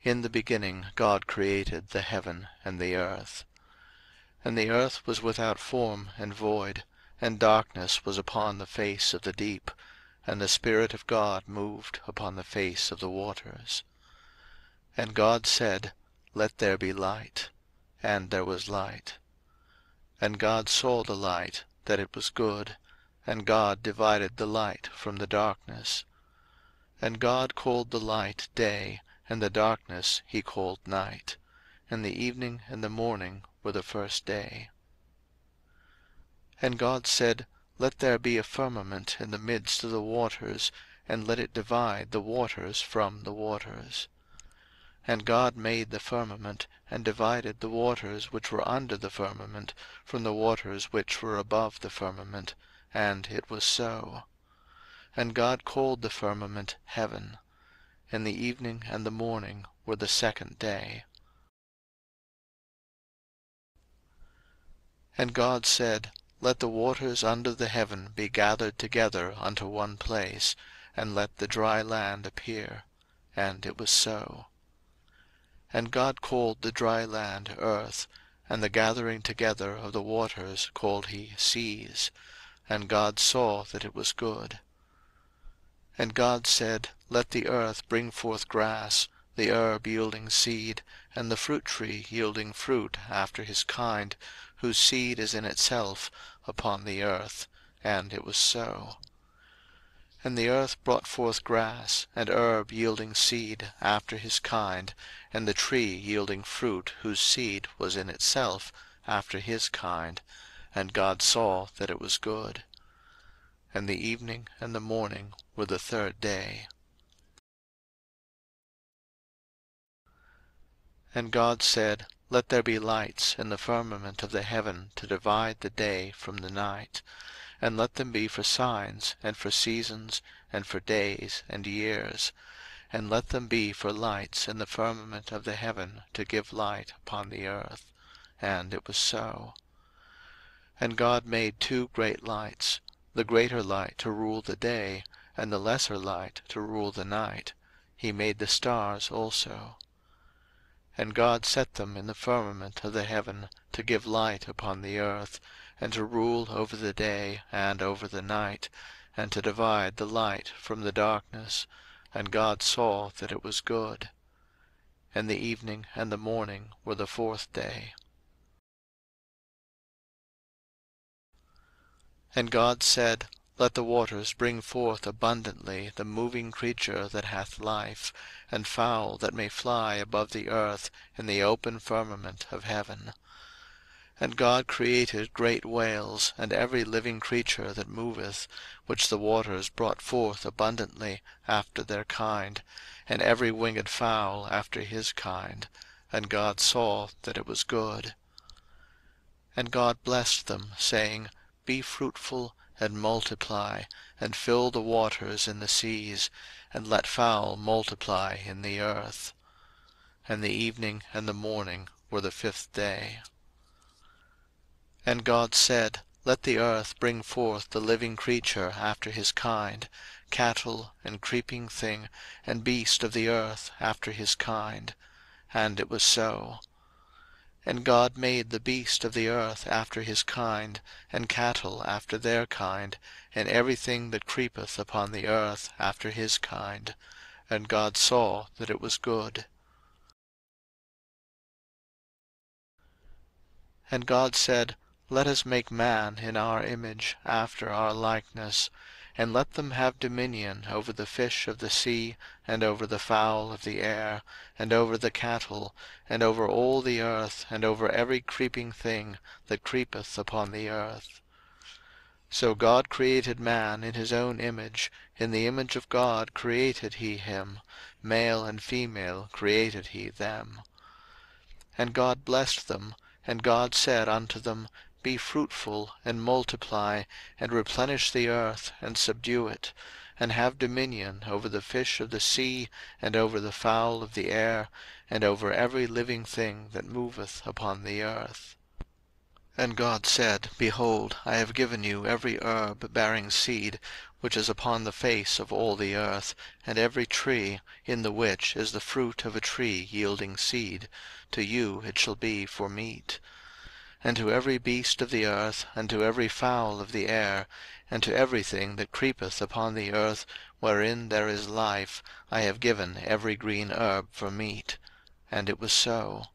In the beginning God created the heaven and the earth. And the earth was without form and void, and darkness was upon the face of the deep, and the Spirit of God moved upon the face of the waters. And God said, Let there be light. And there was light. And God saw the light, that it was good, and God divided the light from the darkness. And God called the light day, and the darkness he called night. And the evening and the morning were the first day. And God said, Let there be a firmament in the midst of the waters, and let it divide the waters from the waters. And God made the firmament, and divided the waters which were under the firmament from the waters which were above the firmament, and it was so. And God called the firmament heaven. And the evening and the morning were the second day. And God said, Let the waters under the heaven be gathered together unto one place, and let the dry land appear. And it was so. And God called the dry land earth, and the gathering together of the waters called he seas. And God saw that it was good. And God said, Let the earth bring forth grass, the herb yielding seed, and the fruit tree yielding fruit after his kind, whose seed is in itself, upon the earth. And it was so. And the earth brought forth grass, and herb yielding seed after his kind, and the tree yielding fruit whose seed was in itself, after his kind. And God saw that it was good. And the evening and the morning were the third day. And God said, Let there be lights in the firmament of the heaven to divide the day from the night, and let them be for signs, and for seasons, and for days and years, and let them be for lights in the firmament of the heaven to give light upon the earth. And it was so. And God made 2 great lights, the greater light to rule the day, and the lesser light to rule the night. He made the stars also. And God set them in the firmament of the heaven to give light upon the earth, and to rule over the day and over the night, and to divide the light from the darkness. And God saw that it was good. And the evening and the morning were the fourth day. And God said, Let the waters bring forth abundantly the moving creature that hath life, and fowl that may fly above the earth in the open firmament of heaven. And God created great whales, and every living creature that moveth, which the waters brought forth abundantly after their kind, and every winged fowl after his kind. And God saw that it was good. And God blessed them, saying, Be fruitful, and multiply, and fill the waters in the seas, and let fowl multiply in the earth. And the evening and the morning were the fifth day. And God said, Let the earth bring forth the living creature after his kind, cattle, and creeping thing, and beast of the earth after his kind. And it was so. And God made the beast of the earth after his kind, and cattle after their kind, and everything that creepeth upon the earth after his kind. And God saw that it was good. And God said, Let us make man in our image, after our likeness, and let them have dominion over the fish of the sea, and over the fowl of the air, and over the cattle, and over all the earth, and over every creeping thing that creepeth upon the earth. So God created man in his own image, in the image of God created he him, male and female created he them. And God blessed them, and God said unto them, Be fruitful, and multiply, and replenish the earth, and subdue it, and have dominion over the fish of the sea, and over the fowl of the air, and over every living thing that moveth upon the earth. And God said, Behold, I have given you every herb bearing seed, which is upon the face of all the earth, and every tree, in the which is the fruit of a tree yielding seed; to you it shall be for meat. 02:010:006 And to every beast of the earth, and to every fowl of the air, and to everything that creepeth upon the earth, wherein there is life, I have given every green herb for meat. And it was so.